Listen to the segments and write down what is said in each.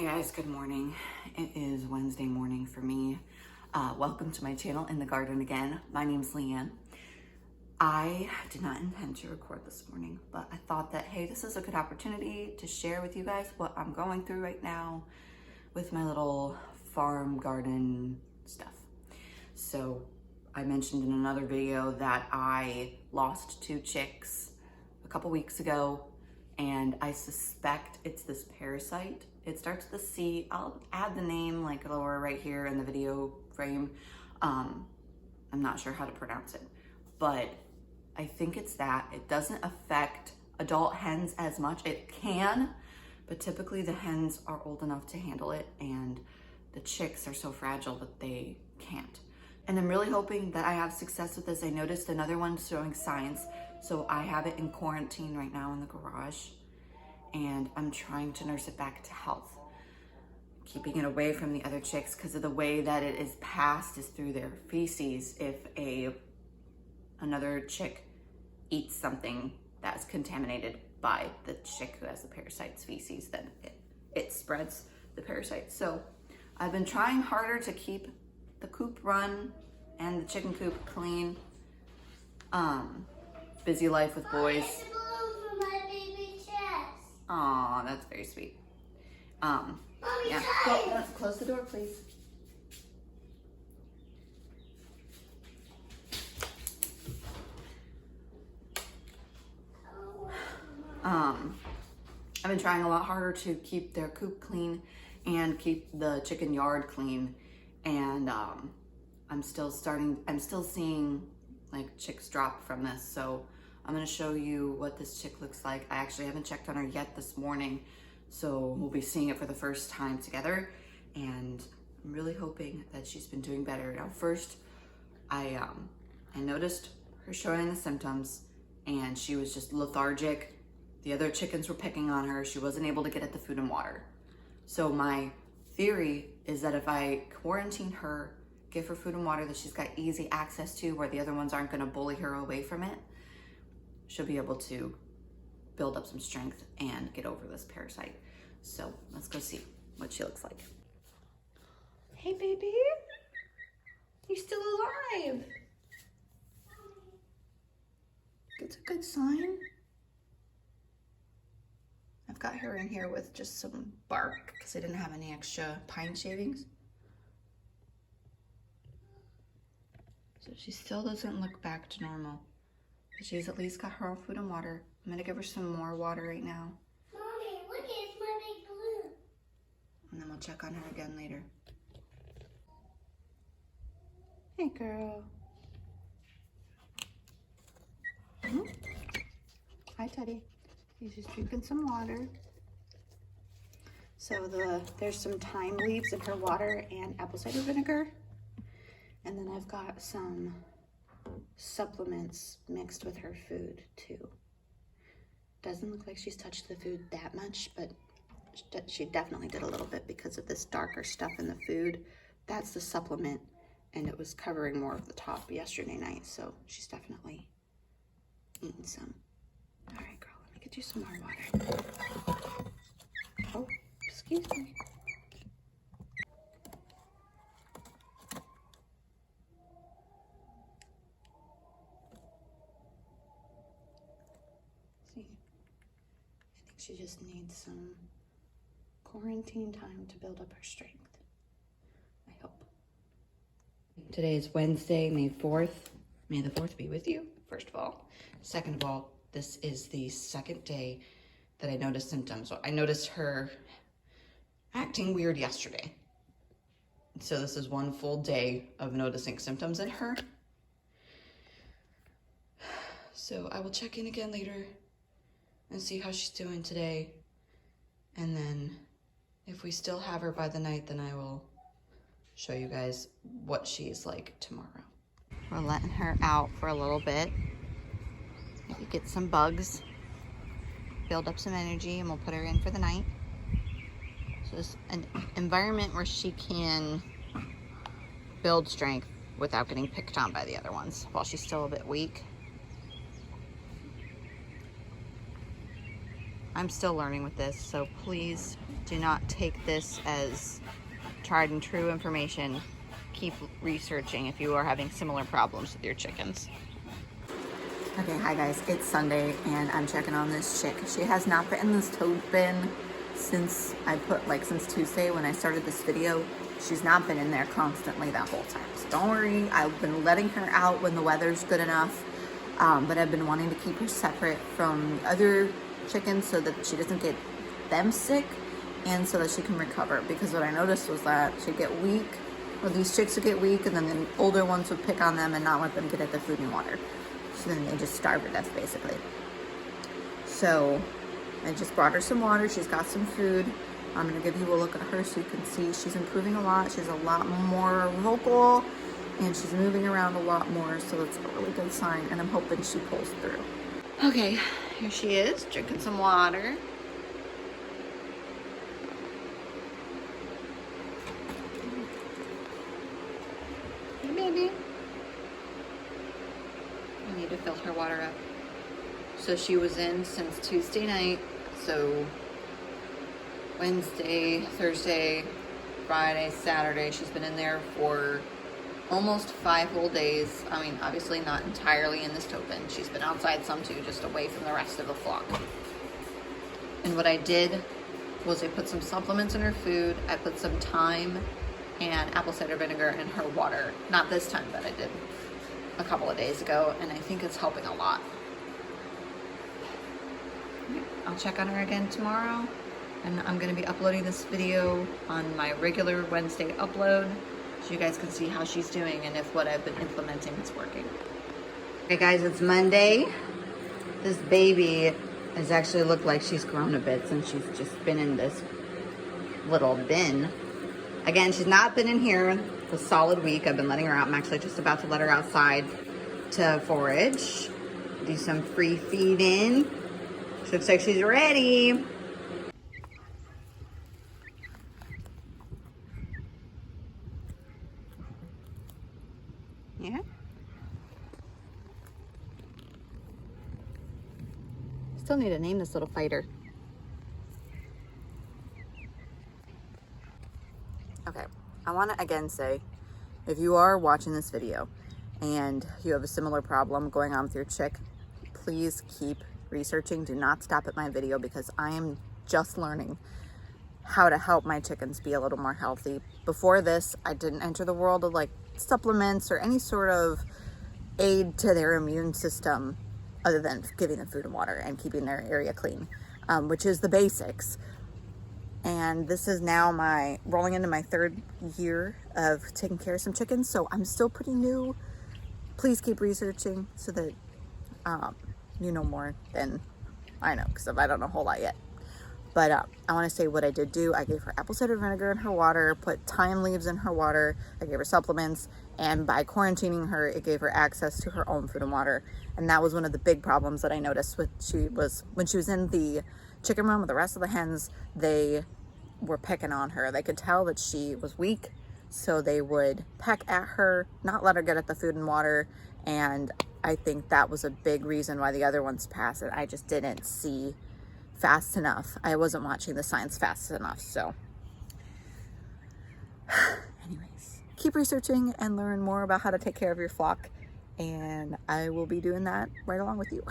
Hey guys, good morning. It is Wednesday morning for me. Welcome to my channel in the garden again. My name's Leanne. I did not intend to record this morning, but I thought that, hey, this is a good opportunity to share with you guys what I'm going through right now with my little farm garden stuff. So I mentioned in another video that I lost 2 chicks a couple weeks ago, and I suspect it's this parasite. It starts with a C. I'll add the name like lower right here in the video frame. I'm not sure how to pronounce it, but I think it's that. It doesn't affect adult hens as much. It can, but typically the hens are old enough to handle it, and the chicks are so fragile that they can't. And I'm really hoping that I have success with this. I noticed another one showing signs, so I have it in quarantine right now in the garage, and I'm trying to nurse it back to health. Keeping it away from the other chicks because of the way that it is passed is through their feces. If another chick eats something that's contaminated by the chick who has the parasite's feces, then it spreads the parasite. So I've been trying harder to keep the coop run and the chicken coop clean. Busy life with boys. Aw, that's very sweet. Yeah. Close the door, please. I've been trying a lot harder to keep their coop clean and keep the chicken yard clean, and I'm still seeing like chicks drop from this. So I'm gonna show you what this chick looks like. I actually haven't checked on her yet this morning, so we'll be seeing it for the first time together, and I'm really hoping that she's been doing better. Now first, I noticed her showing the symptoms, and she was just lethargic. The other chickens were picking on her. She wasn't able to get at the food and water. So my theory is that if I quarantine her, give her food and water that she's got easy access to, where the other ones aren't gonna bully her away from it, she'll be able to build up some strength and get over this parasite. So let's go see what she looks like. Hey baby, you're still alive. It's a good sign. I've got her in here with just some bark because I didn't have any extra pine shavings. So she still doesn't look back to normal, but she's at least got her own food and water. I'm gonna give her some more water right now. Mommy, look, it's my big balloon. And then we'll check on her again later. Hey girl. Hi Teddy. He's just drinking some water. So there's some thyme leaves in her water and apple cider vinegar. And then I've got some supplements mixed with her food too. Doesn't look like she's touched the food that much, but she definitely did a little bit because of this darker stuff in the food. That's the supplement, and it was covering more of the top yesterday night, so she's definitely eaten some. All right, girl, let me get you some more water. Oh, excuse me. See, I think she just needs some quarantine time to build up her strength. I hope. Today is Wednesday, May 4th. May the 4th be with you, first of all. Second of all, this is the second day that I noticed symptoms. So I noticed her acting weird yesterday. So this is one full day of noticing symptoms in her. So I will check in again later and see how she's doing today. And then if we still have her by the night, then I will show you guys what she's like tomorrow. We're letting her out for a little bit. Maybe get some bugs, build up some energy, and we'll put her in for the night. So it's an environment where she can build strength without getting picked on by the other ones while she's still a bit weak. I'm still learning with this, so please do not take this as tried and true information. Keep researching if you are having similar problems with your chickens. Okay, hi guys, it's Sunday and I'm checking on this chick. She has not been in this toad bin since since Tuesday when I started this video. She's not been in there constantly that whole time. So don't worry, I've been letting her out when the weather's good enough, but I've been wanting to keep her separate from other chickens so that she doesn't get them sick and so that she can recover. Because what I noticed was that she'd get weak, or these chicks would get weak, and then the older ones would pick on them and not let them get at the food and water. So then they just starve to death basically. So I just brought her some water. She's got some food. I'm gonna give you a look at her so you can see she's improving a lot. She's a lot more vocal and she's moving around a lot more, so that's a really good sign, and I'm hoping she pulls through. Okay, here she is, drinking some water. Hey baby. I need to fill her water up. So she was in since Tuesday night, so Wednesday, Thursday, Friday, Saturday, she's been in there for almost 5 whole days. I mean, obviously not entirely in this toad bin. She's been outside some too, just away from the rest of the flock. And what I did was I put some supplements in her food. I put some thyme and apple cider vinegar in her water. Not this time, but I did a couple of days ago, and I think it's helping a lot. I'll check on her again tomorrow, and I'm going to be uploading this video on my regular Wednesday upload so you guys can see how she's doing and if what I've been implementing is working. Okay guys, it's Monday. This baby has actually looked like she's grown a bit since she's just been in this little bin. Again, she's not been in here a solid week. I've been letting her out. I'm actually just about to let her outside to forage, do some free feeding. She looks like she's ready. Yeah. Still need to name this little fighter. Okay, I want to again say, if you are watching this video and you have a similar problem going on with your chick, please keep researching. Do not stop at my video, because I am just learning how to help my chickens be a little more healthy. Before this, I didn't enter the world of like supplements or any sort of aid to their immune system other than giving them food and water and keeping their area clean, which is the basics. And this is now rolling into my 3rd year of taking care of some chickens, so I'm still pretty new. Please keep researching so that you know more than I know, because I don't know a whole lot yet. But I want to say what I did do. I gave her apple cider vinegar in her water, put thyme leaves in her water. I gave her supplements, and by quarantining her, it gave her access to her own food and water. And that was one of the big problems that I noticed when she was in the chicken room with the rest of the hens. They were picking on her. They could tell that she was weak, so they would peck at her, not let her get at the food and water. And I think that was a big reason why the other ones passed it. I just didn't see fast enough. I wasn't watching the signs fast enough. So anyways, keep researching and learn more about how to take care of your flock, and I will be doing that right along with you.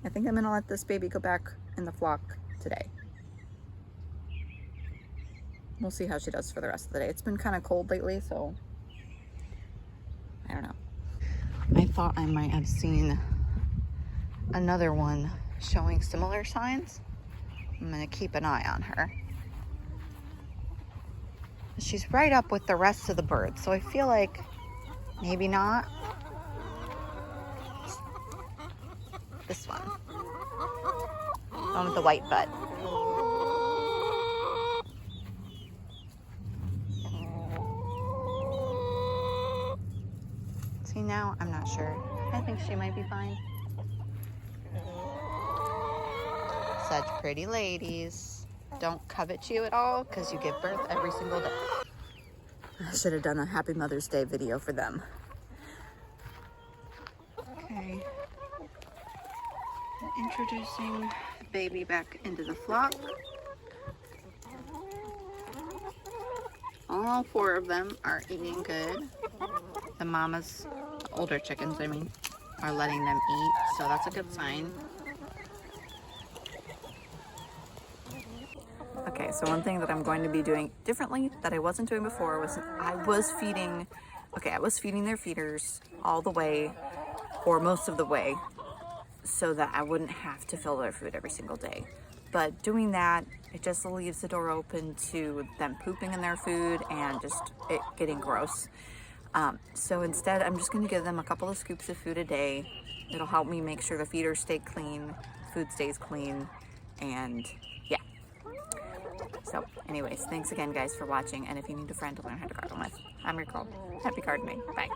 I think I'm gonna let this baby go back in the flock today. We'll see how she does for the rest of the day. It's been kind of cold lately, so I don't know. I thought I might have seen another one showing similar signs. I'm gonna keep an eye on her. She's right up with the rest of the birds, so I feel like maybe not. This one. The one with the white butt. See, now I'm not sure. I think she might be fine. Such pretty ladies. Don't covet you at all, because you give birth every single day. I should have done a Happy Mother's Day video for them. Okay. Introducing the baby back into the flock. All 4 of them are eating good. The mamas, older chickens I mean, are letting them eat, so that's a good sign. Okay, so one thing that I'm going to be doing differently that I wasn't doing before was I was feeding their feeders all the way, or most of the way, so that I wouldn't have to fill their food every single day. But doing that, it just leaves the door open to them pooping in their food and just it getting gross. So instead, I'm just going to give them a couple of scoops of food a day. It'll help me make sure the feeders stay clean, food stays clean, and yeah. So anyways, thanks again guys for watching, and if you need a friend to learn how to garden with, I'm your girl. Happy gardening. Bye.